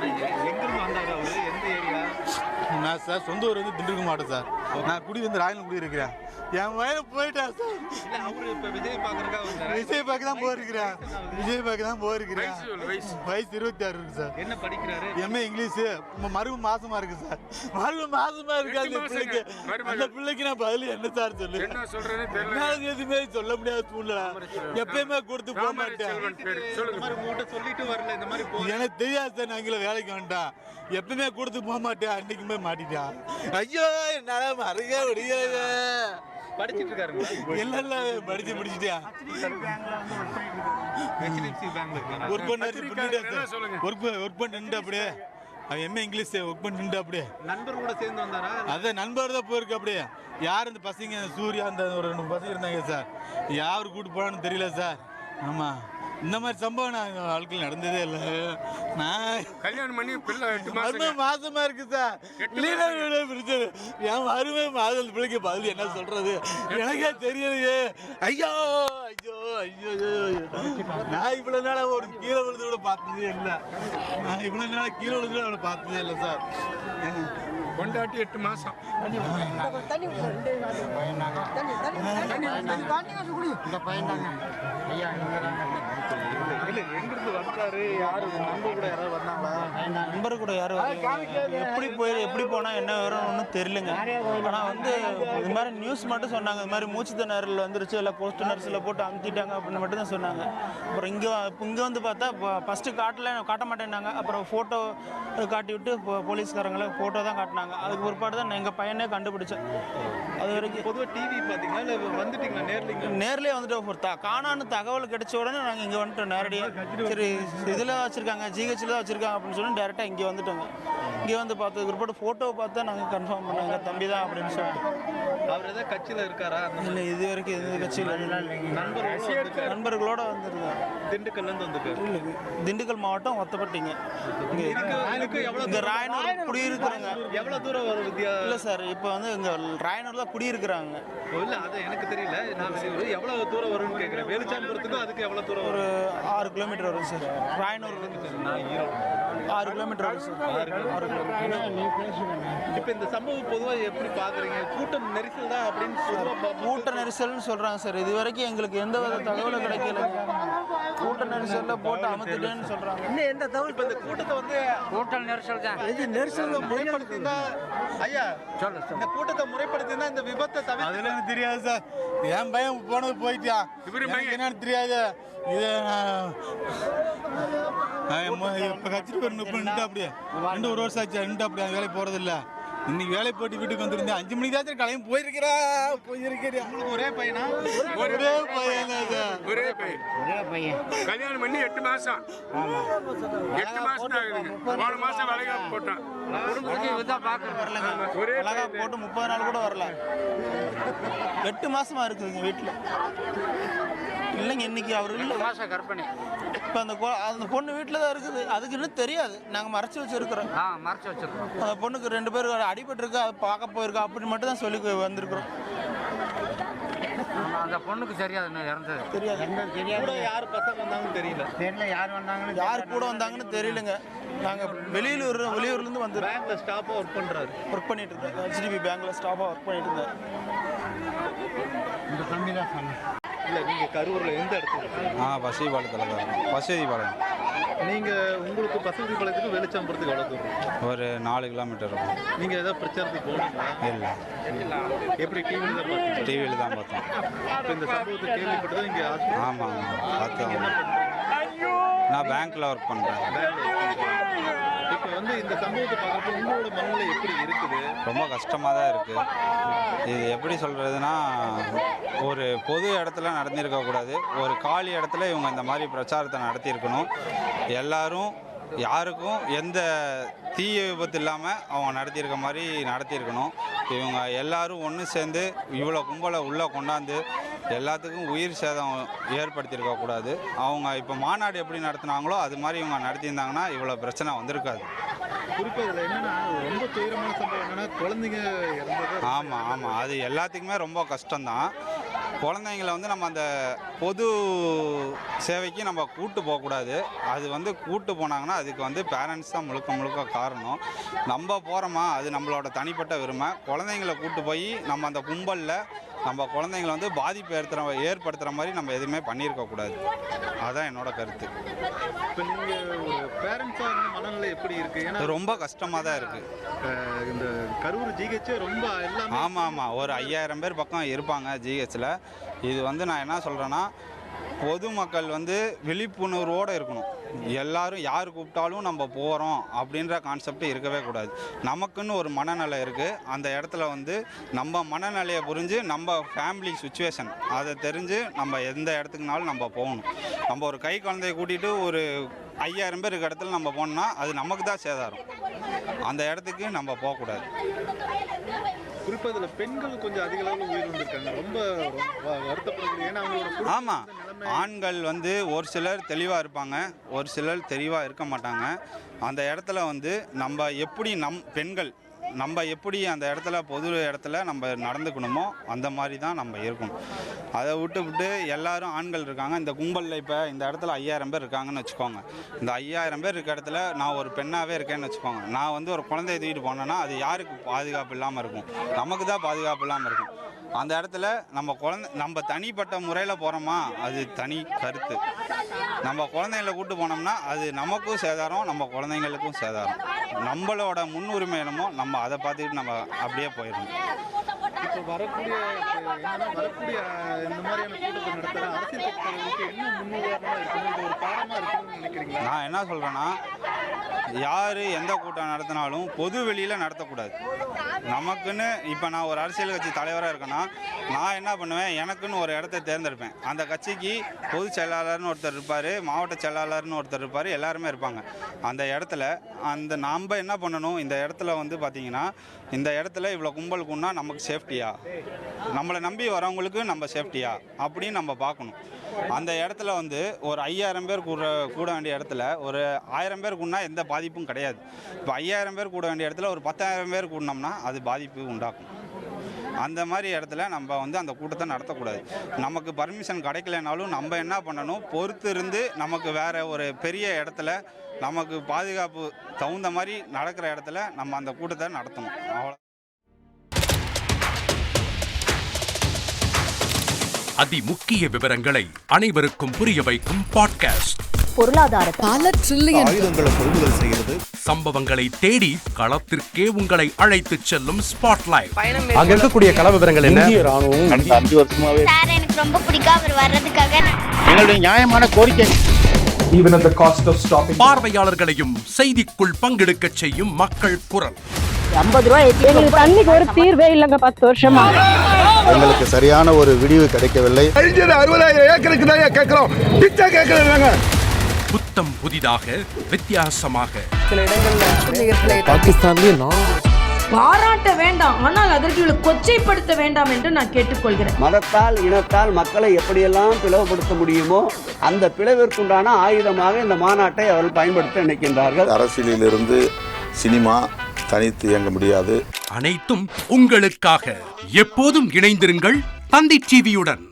எங்கிருந்து வந்தாரு அவரு? எந்த ஏரியா? நான் சார் சொந்த ஊர் வந்து திண்டுக்கல் மாவட்டம் சார். நான் குடி வந்து ராயல் குடி இருக்கிறேன். என் வயல போயிட்டேன் சார். இல்ல அவரு இப்ப விஜய் பாக்குறதுக்காக வந்தாரு. விஜய் பார்க்க தான் போயிருக்கிறேன். விஜய் பார்க்க தான் போயிருக்கிறேன். வயசு 26 இருக்கு சார். என்ன படிக்கிறாரு? MA English. மறுபடியும் மாசமா இருக்கு சார். மறுபடியும் மாசமா இருக்கு அந்த பிள்ளைக்கு. அந்த பிள்ளைக்கு நான் பதில் என்ன சார் சொல்லு? என்ன சொல்றேன்னு தெரியல. நான் எதுவுமே சொல்ல முடியாத சூழ்நிலை. எப்பயுமே கொடுத்து போக மாட்டேன். இந்த மாதிரி உங்ககிட்ட சொல்லிட்டு வரல இந்த மாதிரி எனக்கு தெரியாது சார். நான் இங்கே வேலைக்கு வந்துட்டேன். எப்பவுமே கொடுத்து போக மாட்டேன். அன்னைக்கு போய் மாட்டிட்டான். ஐயோ என்னால மறக்க முடியாது. படிச்சிட்டு இருக்காருங்களா? இல்ல படிச்சு முடிச்சிட்டேன். HDFC பேங்க்ல ஒர்க் பண்ணிட்டு அப்படியே அவன் எம்ஏ இங்கிலீஷ் ஒர்க் பண்ணிட்டு அப்படியே நண்பர் கூட சேர்ந்து வந்தாரா? அதான் நண்பர் தான் போயிருக்கு. அப்படியே யார் இந்த பசங்க சூர்யா அந்த ஒரு 2 பசங்க இருந்தாங்க சார். யாரு கூட்டு போனான்னு தெரியல சார். ஆமா இந்த மாதிரி சம்பவம் நான் வாழ்க்கையில் நடந்ததே இல்லை. நான் கல்யாணம் பண்ணி பிள்ளை 8 மாசமா இருக்கு சார். பிரச்சனை என் அருமை மாதம் பிள்ளைக்கு பதில் என்ன சொல்றது எனக்கே தெரியலையே. ஐயோ ஐயோ ஐயோ நான் இவ்வளவு நாள ஒரு கீழே விழுந்து கூட பார்த்ததே இல்லை. நான் இவ்வளவு நாள கீழே விழுந்து அவளை பார்த்ததே இல்லை சார். கொண்டாட்டி 8 மாசம் எங்கிருந்து வந்தாரு? யாரு நண்பர் கூட யாராவது வந்தாங்களா? நண்பர் கூட யாரும் எப்படி போனால் என்ன வரும் ஒன்றும் தெரியலங்க. ஆனால் வந்து இது மாதிரி நியூஸ் மட்டும் சொன்னாங்க. இது மாதிரி மூச்சு திணறல் வந்துருச்சு, இல்லை போஸ்ட் நர்ஸில் போட்டு அமுத்திட்டாங்க அப்படின்னு மட்டும் தான் சொன்னாங்க. அப்புறம் இங்கே வந்து பார்த்தா ஃபஸ்ட்டு காட்ட மாட்டேன்னாங்க. அப்புறம் ஃபோட்டோ காட்டி விட்டு போலீஸ்காரங்களை ஃபோட்டோ தான் காட்டினாங்க. அதுக்கு பிற்பாடு தான் எங்கள் பையனே கண்டுபிடிச்சேன். அது வரைக்கும் பொதுவாக டிவி பார்த்தீங்கன்னா இல்லை வந்துட்டீங்களா? நேர்லேயே வந்துட்டு காணான்னு தகவல் கிடைச்ச உடனே நாங்கள் இங்கே வந்துட்டோம் நேரடியாக. சரி இதில் வச்சுருக்காங்க, ஜிஹெச்சில் தான் வச்சுருக்காங்க அப்படின்னு சொல்லி டேரெக்டாக இங்கே வந்துட்டோங்க. இங்கே வந்து பார்த்ததுக்கு பிற்பாடு ஃபோட்டோவை பார்த்து நாங்கள் கன்ஃபார்ம் பண்ணாங்க தம்பி தான் அப்படின்னு சொல்லிட்டு. அவர் ஏதாவது கட்சியில் இருக்காரா? இல்லை இது வரைக்கும் எந்த கட்சியில் நண்பர்களோட வந்துருக்காங்க. திண்டுக்கல்லேருந்து வந்துருக்காரு. இல்லை திண்டுக்கல் மாவட்டம் ஒத்தப்பட்டிங்க. இங்கே ராயனூர் குடியிருக்கிறாங்க. எவ்வளோ தூரம் வரும் வித்யா? இல்லை சார் இப்போ வந்து இங்கே ராயனூர் தான் குடியிருக்கிறாங்க. இல்லை அது எனக்கு தெரியல. நான் எவ்வளோ தூரம் வரும்னு கேட்குறேன். வேலுச்சாமிபுரத்துக்கும் அதுக்கு எவ்வளோ தூரம் ஒரு 6 கிலோமீட்டர் வரும் சார். ராயனூர் 6 கிலோமீட்டர் வரும் சார். 6 கிலோமீட்டர். இப்போ இந்த சம்பவம் பொதுவாக எப்படி பார்க்குறீங்க? கூட்டம் நெரிசல் தான் அப்படின்னு கூட்ட நெரிசல்னு சொல்கிறாங்க சார். இது வரைக்கும் எங்களுக்கு எந்த வித தகவலும் கிடைக்கல. கூட்ட நெரிசலில் போட்டு அமுத்துட்டேன்னு சொல்கிறாங்க. இன்னும் எந்த தகவல்? இப்போ இந்த கூட்டத்தை வந்து கூட்ட நெரிசல் தான். இது நெரிசல் முறைப்படுத்தினா ஐயா இந்த கூட்டத்தை முறைப்படுத்தினா இந்த விபத்தை தவிர அதெல்லாம் எனக்கு தெரியாது சார். என் பையன் போனது போயிட்டான். என்னன்னு தெரியாது. இது இப்போ கட்சிட்டு ஒரு 30 நின்று அப்படியே 2 வருஷம் ஆச்சு. நின்று அப்படியே அந்த வேலைக்கு போகிறதில்ல. இன்னைக்கு வேலை போட்டு வீட்டுக்கு வந்துருந்தேன். 5 மணிக்கு தான் கிளம்பி போயிருக்கிறேன். உங்களுக்கு ஒரே பையனா? ஒரே பையன் ஒரே பையன் கல்யாணம் பண்ணி 8 மாசம் 8 மாசம் ஆகுதுங்க. 3 மாசம் வேலைக்கு போட்டான். அழகா போட்டு 30 நாள் கூட வரல. 8 மாசமா இருக்குதுங்க வீட்டில். இல்லைங்க இன்னைக்கு அவர் இல்லை. மாசம் கர்ப்பிணி. இப்போ அந்த பொண்ணு வீட்டில் தான் இருக்குது. அதுக்கு இன்னும் தெரியாது. நாங்கள் மறைச்சி வச்சுருக்கிறோம். மறைச்சி வச்சுருக்கோம். அந்த பொண்ணுக்கு 2 பேர் அடிபட்டிருக்கு, அது பார்க்க போயிருக்கா அப்படின்னு மட்டும் தான் சொல்லி வந்திருக்கிறோம். அந்த பொண்ணுக்கு தெரியாது இன்னும் இறந்தது. தெரியாது. யார் பசங்க வந்தாங்கன்னு தெரியல. யார் கூட வந்தாங்கன்னு தெரியலங்க. நாங்கள் வெளியூர்லேருந்து வந்து பேங்க்ல ஸ்டாஃபாக ஒர்க் பண்ணிட்டு இருந்தேன். HDB பேங்க்ல ஸ்டாஃபாக ஒர்க் பண்ணிட்டு இருந்தேன். இந்த தம்பி தான் சொன்னேன். இல்லை நீங்கள் கரூரில் எந்த இடத்துல? பசுபாலத்தில் தான். பசுபாலம். நீங்கள் உங்களுக்கு பசுபாலத்துக்கு வெளிச்சாம்பரத்துக்கு எவ்வளோ தூரம்? ஒரு 4 கிலோமீட்டர் இருக்கும். நீங்கள் ஏதாவது பிரச்சாரத்துக்கு போனீங்களா? இல்லை எப்படி டிவியில் தான் பார்த்தீங்க? டிவியில் தான் பார்த்தோம். இப்போ இந்த சம்பவத்தை கேள்விப்பட்டது இங்கே ஆமாம் பார்த்தோம். நான் பேங்க்கில் ஒர்க் பண்ணுறேன். இப்போ வந்து இந்த சம்பவத்தை பார்க்குறப்ப உங்களோட மனநிலை எப்படி இருக்குது? ரொம்ப கஷ்டமாக தான் இருக்குது. இது எப்படி சொல்கிறதுனா, ஒரு பொது இடத்துல நடந்திருக்கக்கூடாது. ஒரு காலி இடத்துல இவங்க இந்த மாதிரி பிரச்சாரத்தை நடத்தியிருக்கணும். எல்லாரும் யாருக்கும் எந்த தீய விபத்து இல்லாமல் அவங்க நடத்தியிருக்க மாதிரி நடத்தியிருக்கணும். இவங்க எல்லோரும் ஒன்று சேர்ந்து இவ்வளோ கும்பலை உள்ளே கொண்டாந்து எல்லாத்துக்கும் உயிர் சேதம் ஏற்படுத்தியிருக்கக்கூடாது. அவங்க இப்போ மாநாடு எப்படி நடத்துனாங்களோ அது மாதிரி இவங்க நடத்தியிருந்தாங்கன்னா இவ்வளோ பிரச்சனை வந்திருக்காது. குறிப்பாக இதில் என்னென்னா ரொம்ப துயரமான சம்பவம் என்னென்னா குழந்தைங்க இறந்தது. ஆமாம் அது எல்லாத்துக்குமே ரொம்ப கஷ்டம்தான். குழந்தைங்களை வந்து நம்ம அந்த பொது சேவைக்கு நம்ம கூட்டு போகக்கூடாது. அது வந்து கூட்டு போனாங்கன்னா அதுக்கு வந்து பேரண்ட்ஸ் தான் முழுக்க முழுக்க காரணம். நம்ம போகிறோமா அது நம்மளோட தனிப்பட்ட விரும்பை. குழந்தைங்களை கூட்டு போய் நம்ம அந்த கும்பலில் நம்ம குழந்தைங்களை வந்து பாதிப்பு ஏற்படுத்துகிற மாதிரி நம்ம எதுவுமே பண்ணியிருக்கக்கூடாது. அதுதான் என்னோட கருத்து. இப்போ நீங்கள் ஒரு பேரண்ட்ஸாக மனநிலை எப்படி இருக்குது? ஏன்னா ரொம்ப கஷ்டமாக தான் இருக்குது. இந்த கரூர் ஜிஹெச் ரொம்ப எல்லாமே ஆமாம், ஒரு 5000 பேர் பக்கம் இருப்பாங்க ஜிஹெச்சில். இது வந்து நான் என்ன சொல்கிறேன்னா, பொதுமக்கள் வந்து விழிப்புணர்வோடு இருக்கணும். எல்லாரும் யார் கூப்பிட்டாலும் நம்ம போகிறோம் அப்படின்ற கான்செப்ட் இருக்கவே கூடாது. நமக்குன்னு ஒரு மனநிலை இருக்குது. அந்த இடத்துல வந்து நம்ம மனநிலையை புரிஞ்சு நம்ம ஃபேமிலி சுச்சுவேஷன் அதை தெரிஞ்சு நம்ம எந்த இடத்துக்குனாலும் நம்ம போகணும். நம்ம ஒரு கை குழந்தைய கூட்டிகிட்டு ஒரு 5000 பேர் இருக்க இடத்துல நம்ம போனோம்னா அது நமக்கு தான் சேதாரம். அந்த இடத்துக்கு நம்ம போகக்கூடாது. குறிப்பாக இதில் பெண்கள் கொஞ்சம் அதிக அளவில் உயிரிழந்திருக்காங்க. ரொம்ப வருத்தப்படுது. ஏன்னா அவங்களோட ஆமாம், ஆண்கள் வந்து ஒரு சிலர் தெளிவாக இருப்பாங்க, ஒரு சிலர் தெளிவாக இருக்க மாட்டாங்க. அந்த இடத்துல வந்து நம்ம எப்படி பெண்கள் நம்ம எப்படி அந்த இடத்துல பொது இடத்துல நம்ம நடந்துக்கணுமோ அந்த மாதிரி தான் நம்ம இருக்கணும். அதை விட்டு எல்லாரும் ஆண்கள் இருக்காங்க இந்த கும்பலில். இப்போ இந்த இடத்துல 5000 பேர் இருக்காங்கன்னு வச்சுக்கோங்க. இந்த 5000 பேர் இருக்க இடத்துல நான் ஒரு பெண்ணாகவே இருக்கேன்னு வச்சுக்கோங்க. நான் வந்து ஒரு குழந்தைய தூக்கிட்டு போனேன்னா அது யாருக்கு பாதுகாப்பு இல்லாமல் இருக்கும்? நமக்கு தான் பாதுகாப்பு இல்லாமல் இருக்கும். அந்த இடத்துல நம்ம தனிப்பட்ட முறையில் போகிறோமா அது தனி கருத்து. நம்ம குழந்தைங்களை கூப்பிட்டு போனோம்னா அது நமக்கும் சேதாரம், நம்ம குழந்தைங்களுக்கும் சேதாரம். நம்மளோட முன்னுரிமை என்னமோ நம்ம அதை பார்த்துக்கிட்டு நம்ம அப்படியே போயிடணும். இப்போ வரக்கூடிய இந்த மாதிரியான கூட்டத்தை நடத்துகிற அரசியல் கட்சிகளுக்கு என்ன முன்னுதாரணமாக இருக்கணும்? இது ஒரு பாடமாக இருக்கணும்னு நினைக்கிறீங்களா? நான் என்ன சொல்கிறேன்னா, யார் எந்த கூட்டம் நடத்தினாலும் பொது வெளியில் நடத்தக்கூடாது. நமக்குன்னு இப்போ நான் ஒரு அரசியல் கட்சி தலைவராக இருக்கேன்னா நான் என்ன பண்ணுவேன், எனக்குன்னு ஒரு இடத்த தேர்ந்தெடுப்பேன். அந்த கட்சிக்கு பொதுச் செயலாளர்னு ஒருத்தர் இருப்பார், மாவட்ட செயலாளர்னு ஒருத்தர் இருப்பார், எல்லாருமே இருப்பாங்க. அந்த இடத்துல நம்ம என்ன பண்ணணும், இந்த இடத்துல வந்து பார்த்திங்கன்னா இந்த இடத்துல இவ்வளோ கும்பலுக்குன்னா நமக்கு சேஃப்டியா, நம்மளை நம்பி வரவங்களுக்கு நம்ம சேஃப்டியா அப்படின்னு நம்ம பார்க்கணும். அந்த இடத்துல வந்து ஒரு 5000 பேர் கூட வேண்டிய இடத்துல ஒரு 1000 பேர் கூடனா எந்த பாதிப்பும் கிடையாது. இப்போ 5000 பேர் கூட வேண்டிய இடத்துல ஒரு 10,000 பேர் கூடனோம்னா அது பாதிப்பு உண்டாக்கும். அந்த மாதிரி இடத்துல நம்ம வந்து அந்த கூட்டத்தை நடத்தக்கூடாது. நமக்கு பர்மிஷன் கிடைக்கலனாலும் நம்ம என்ன பண்ணணும், பொறுத்து இருந்து நமக்கு வேறு ஒரு பெரிய இடத்துல நமக்கு பாதுகாப்பு தகுந்த மாதிரி நடக்கிற இடத்துல நம்ம அந்த கூட்டத்தை நடத்தணும். அவ்வளோ. அதிமுக்கிய விவரங்களை அனைவருக்கும் புரிய வைக்கும் பாட்காஸ்ட். பொருளாதாரத்தை பல ட்ரில்லியன் ஆயுதங்களை கொள்முதல் செய்கிறது. சம்பவங்களை தேடி களத்திற்கே உங்களை அழைத்து செல்லும் ஸ்பாட்லைட். அங்க இருக்கக்கூடிய கள விவரங்கள் என்ன? ராணுவம் 5 வருஷமாவே சார் எனக்கு ரொம்ப பிடிக்கும் அவர் வர்றதுக்காக. எங்களுடைய நியாயமான கோரிக்கை. Even at the cost of stopping. பார்வையாளர்களையும் செய்திக்குள் பங்கெடுக்க செய்யும் மக்கள் குரல். 50 ரூபாய் எங்களுக்கு தண்ணிக்கு ஒரு தீர்வே இல்லைங்க 10 வருஷமா. எங்களுக்கு சரியான ஒரு விடிவு கிடைக்கவில்லை. 60,000 ஏக்கருக்கு தான் கேட்கிறோம், பிச்சை கேட்கறாங்க. புத்தம் புதிதாக வித்தியாசமாக சில இடங்கள்ல பாகிஸ்தான்லயே பாராட்ட வேண்டாம், ஆனால் அதற்கு கொச்சைப்படுத்த வேண்டாம் என்று நான் கேட்டுக்கொள்கிறேன். மதத்தால் இனத்தால் மக்களை எப்படியெல்லாம் பிளவுபடுத்த முடியுமோ அந்த பிளவிற்குண்டான ஆயுதமாக இந்த மாநாட்டை அவர்கள் பயன்படுத்த நினைக்கின்றார்கள். அரசியலிலிருந்து சினிமா தனித்து இயங்க முடியாது. அனைத்தும் உங்களுக்காக. எப்போதும் இணைந்திருங்கள் தந்தி டிவியுடன்.